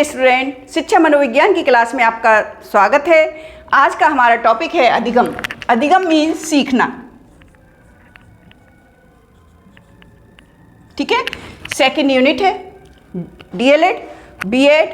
Dear student, शिक्षा मनोविज्ञान की क्लास में आपका स्वागत है। आज का हमारा टॉपिक है अधिगम। अधिगम मीन्स सीखना। ठीक है, सेकेंड यूनिट है। डीएलएड, बीएड,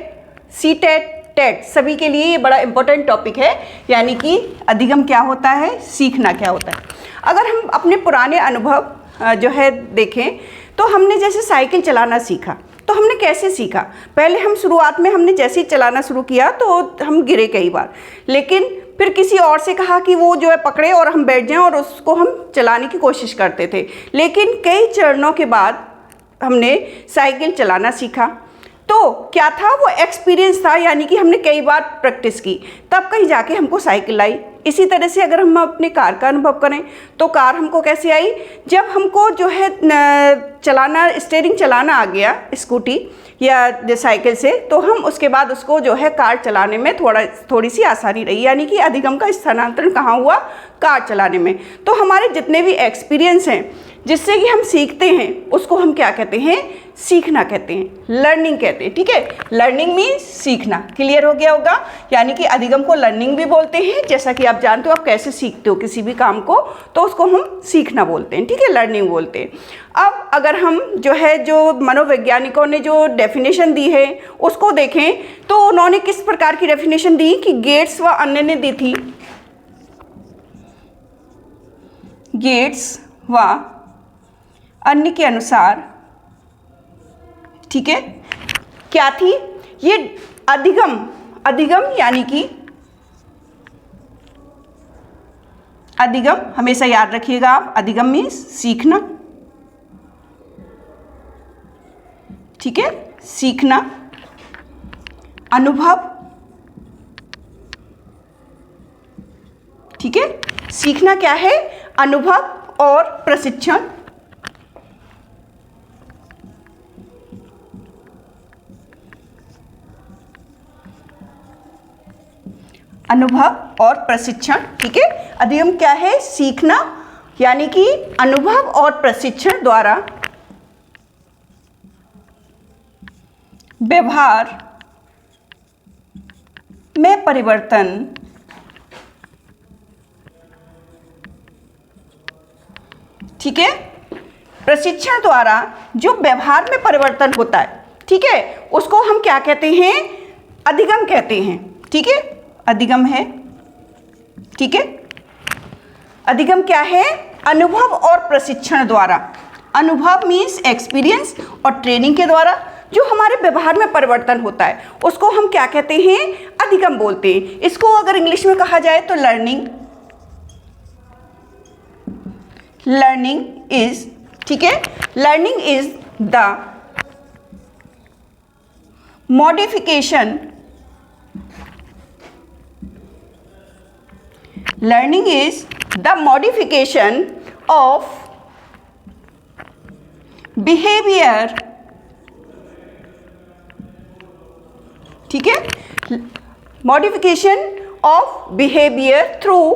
सीटेट, टेट सभी के लिए ये बड़ा इंपॉर्टेंट टॉपिक है, यानी कि अधिगम क्या होता है, सीखना क्या होता है। अगर हम अपने पुराने अनुभव जो है देखें तो हमने जैसे साइकिल चलाना सीखा तो हमने कैसे सीखा। पहले हम शुरुआत में हमने जैसे ही चलाना शुरू किया तो हम गिरे कई बार, लेकिन फिर किसी और से कहा कि वो जो है पकड़े और हम बैठ जाएं और उसको हम चलाने की कोशिश करते थे। लेकिन कई चरणों के बाद हमने साइकिल चलाना सीखा। तो क्या था, वो एक्सपीरियंस था, यानी कि हमने कई बार प्रैक्टिस की, तब कहीं जाके हमको साइकिल आई। इसी तरह से अगर हम अपने कार का अनुभव करें तो कार हमको कैसे आई, जब हमको जो है चलाना, स्टीयरिंग चलाना आ गया स्कूटी या साइकिल से, तो हम उसके बाद उसको जो है कार चलाने में थोड़ी सी आसानी रही, यानी कि अधिगम का स्थानांतरण कहाँ हुआ, कार चलाने में। तो हमारे जितने भी एक्सपीरियंस हैं जिससे कि हम सीखते हैं उसको हम क्या कहते हैं, सीखना कहते हैं, लर्निंग कहते हैं। ठीक है, लर्निंग मीन्स सीखना। क्लियर हो गया होगा, यानी कि अधिगम को लर्निंग भी बोलते हैं। जैसा कि आप जानते हो, आप कैसे सीखते हो किसी भी काम को, तो उसको हम सीखना बोलते हैं। ठीक है, लर्निंग बोलते हैं। अब अगर हम जो मनोवैज्ञानिकों ने जो डेफिनेशन दी है उसको देखें तो उन्होंने किस प्रकार की डेफिनेशन दी कि गेट्स व अन्य ने दी थी। गेट्स व अन्य के अनुसार, ठीक है, क्या थी ये अधिगम। अधिगम यानी कि अधिगम हमेशा याद रखिएगा आप, अधिगम मीन्स सीखना। ठीक है, सीखना, अनुभव। ठीक है, सीखना क्या है, अनुभव और प्रशिक्षण। अनुभव और प्रशिक्षण। ठीक है, अधिगम क्या है, सीखना, यानी कि अनुभव और प्रशिक्षण द्वारा व्यवहार में परिवर्तन। ठीक है, प्रशिक्षण द्वारा जो व्यवहार में परिवर्तन होता है, ठीक है, उसको हम क्या कहते हैं, अधिगम कहते हैं। ठीक है, अधिगम है। ठीक है, अधिगम क्या है, अनुभव और प्रशिक्षण द्वारा। अनुभव मीन्स एक्सपीरियंस, और ट्रेनिंग के द्वारा जो हमारे व्यवहार में परिवर्तन होता है उसको हम क्या कहते हैं, अधिगम बोलते हैं। इसको अगर इंग्लिश में कहा जाए तो लर्निंग। लर्निंग इज, ठीक है, learning is the modification. Learning is the modification of behavior। ठीक है, modification of behavior through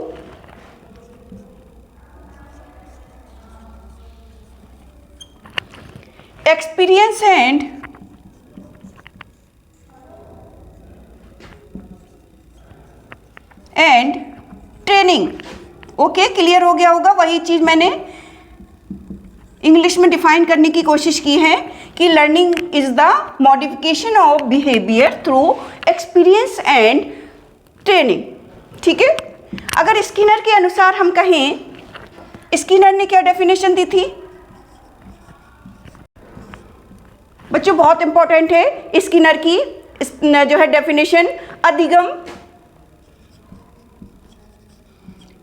experience and training. Okay, clear हो गया होगा। वही चीज मैंने इंग्लिश में डिफाइन करने की कोशिश की है कि learning is the modification of behaviour through experience and training. ठीक है, अगर स्किनर के अनुसार हम कहें, स्किनर ने क्या डेफिनेशन दी थी बच्चों, बहुत इंपॉर्टेंट है स्किनर की जो है डेफिनेशन। अधिगम,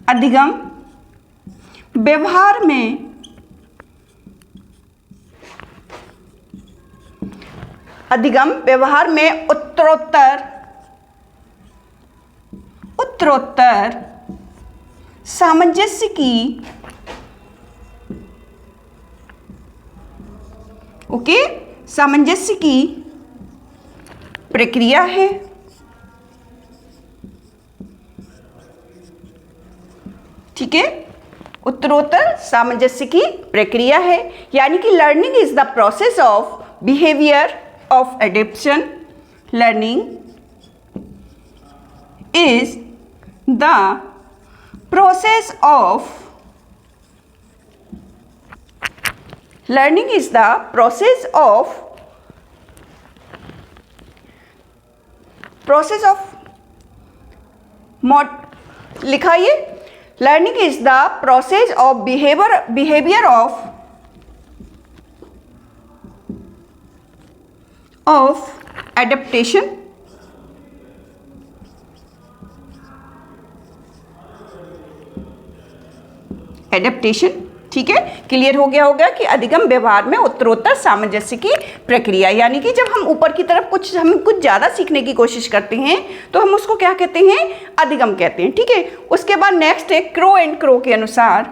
अधिगम व्यवहार में, अधिगम व्यवहार में उत्तरोत्तर सामंजस्य की, ओके, सामंजस्य की प्रक्रिया है। ठीक है, उत्तरोत्तर सामंजस्य की प्रक्रिया है, यानी कि learning is the process of behaviour of adaption. Learning is the process of learning is the process of लिखाइए, learning is the process of behaviour of adaptation, ठीक है। क्लियर हो गया होगा कि अधिगम व्यवहार में उत्तरोत्तर सामंजस्य की प्रक्रिया, यानी कि जब हम ऊपर की तरफ हम कुछ ज़्यादा सीखने की कोशिश करते हैं तो हम उसको क्या कहते हैं, अधिगम कहते हैं, ठीक है। उसके बाद नेक्स्ट है क्रो एंड क्रो के अनुसार,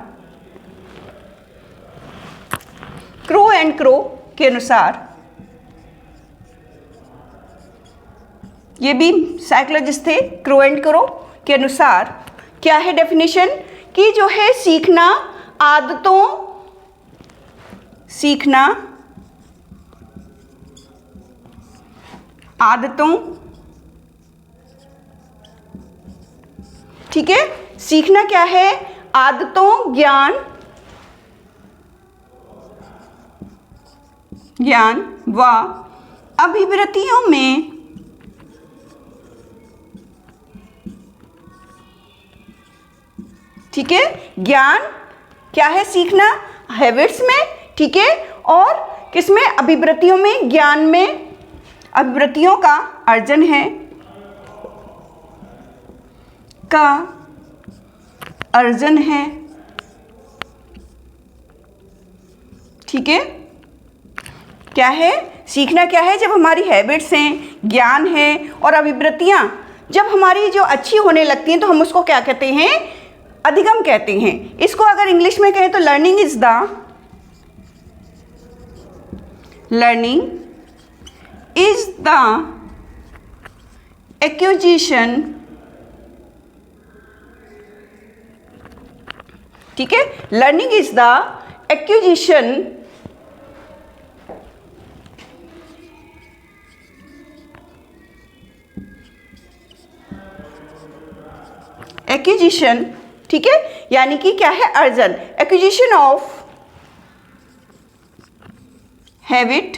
क्रो एंड क्रो के अनुसार, ये भी साइकोलॉजिस्ट थे, क्रो एंड क्रो के अनुसार क्या है डेफिनेशन कि जो है सीखना आदतों, ठीक है। सीखना क्या है, आदतों, ज्ञान व अभिवृत्तियों में ठीक है। ज्ञान क्या है, सीखना हैबिट्स में, ठीक है, और किसमें, अभिवृत्तियों में, ज्ञान में अभिवृत्तियों का अर्जन है, ठीक है। क्या है, सीखना क्या है, जब हमारी हैबिट्स हैं, ज्ञान है और अभिवृत्तियां जब हमारी जो अच्छी होने लगती हैं तो हम उसको क्या कहते हैं, अधिगम कहते हैं। इसको अगर इंग्लिश में कहें तो लर्निंग इज द एक्विजिशन, ठीक है। लर्निंग इज द एक्विजिशन ठीक है, यानी कि क्या है, अर्जन, acquisition of habit,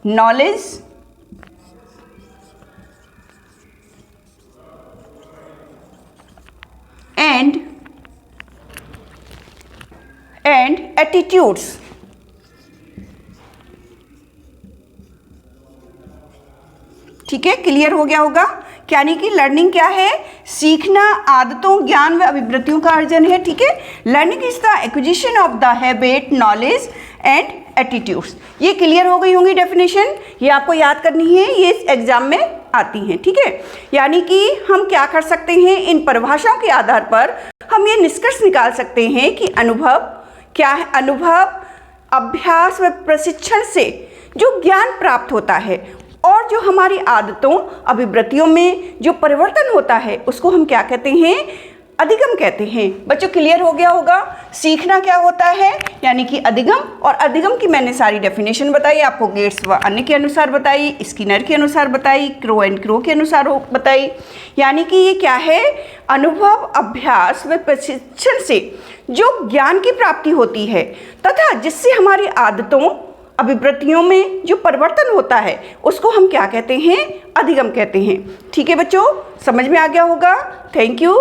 knowledge and attitudes, ठीक है। क्लियर हो गया होगा, यानी कि लर्निंग क्या है, सीखना आदतों, ज्ञान व अभिवृत्तियों का अर्जन है, ठीक है। Learning is the acquisition of the habit, knowledge and attitudes. ये क्लियर हो गई होंगी डेफिनेशन, ये आपको याद करनी है, ये इस एग्जाम में आती हैं, ठीक है। यानी कि हम क्या कर सकते हैं, इन परिभाषाओं के आधार पर हम ये निष्कर्ष निकाल सकते हैं कि अनुभव क्या है, अनुभव, अभ्यास व प्रशिक्षण से जो ज्ञान प्राप्त होता है और जो हमारी आदतों, अभिवृत्तियों में जो परिवर्तन होता है उसको हम क्या कहते हैं, अधिगम कहते हैं। बच्चों क्लियर हो गया होगा, सीखना क्या होता है, यानी कि अधिगम, और अधिगम की मैंने सारी डेफिनेशन बताई आपको, गेट्स व अन्य के अनुसार बताई, स्किनर के अनुसार बताई, क्रो एंड क्रो के अनुसार बताई। यानी कि ये क्या है, अनुभव, अभ्यास व प्रशिक्षण से जो ज्ञान की प्राप्ति होती है तथा जिससे हमारी आदतों, अभिवृत्तियों में जो परिवर्तन होता है उसको हम क्या कहते हैं, अधिगम कहते हैं। ठीक है बच्चों, समझ में आ गया होगा। Thank you.